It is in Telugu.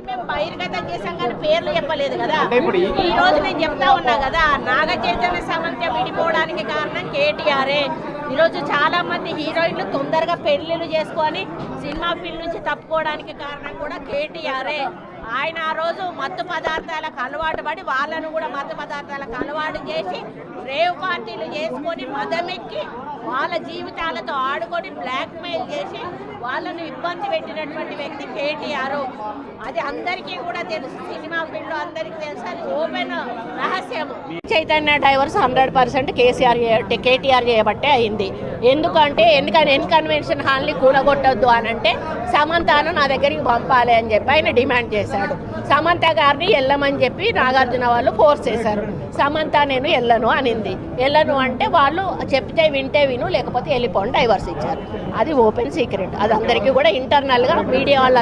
మేము బహిర్గతం చేసాం కానీ పేర్లు చెప్పలేదు కదా. ఈ రోజు నేను చెప్తా ఉన్నా కదా, నాగ చైతన్య సమంత విడిపోవడానికి కారణం కేటీఆరే. ఈరోజు చాలా మంది హీరోయిన్లు తొందరగా పెళ్లిళ్ళు చేసుకొని సినిమా ఫీల్డ్ నుంచి తప్పుకోవడానికి కారణం కూడా కేటీఆరే. ఆయన ఆ రోజు మత్తు పదార్థాలకు అలవాటు పడి వాళ్ళను కూడా మత్తు పదార్థాలకు అలవాటు చేసి రేవ్ పార్టీలు చేసుకొని మదమెక్కి వాళ్ళ జీవితాలతో ఆడుకొని బ్లాక్మెయిల్ చేసి వాళ్ళను ఇబ్బంది పెట్టినటువంటి వ్యక్తి కేటీఆర్. అది అందరికీ కూడా తెలుసు, సినిమా ఫీల్డ్ అందరికీ తెలుసు, అది ఓపెన్ రహస్యము. చైతన్య డైవర్స్ 100% కేటీఆర్ చేయబట్టే అయింది. ఎందుకంటే ఎన్కన్వెన్షన్ హాల్ని కూలగొట్టద్దు అని అంటే సమంతను నా దగ్గరికి పంపాలి అని చెప్పి ఆయన డిమాండ్ చేశాడు. సమంత గారిని వెళ్ళమని చెప్పి నాగార్జున వాళ్ళు ఫోర్స్ చేశారు. సమంత నేను వెళ్ళను అనింది. వెళ్ళను అంటే వాళ్ళు చెప్తే వింటే విను, లేకపోతే వెళ్ళిపోండి డైవర్స్ ఇచ్చారు. అది ఓపెన్ సీక్రెట్, అది అందరికీ కూడా ఇంటర్నల్గా మీడియా వాళ్ళ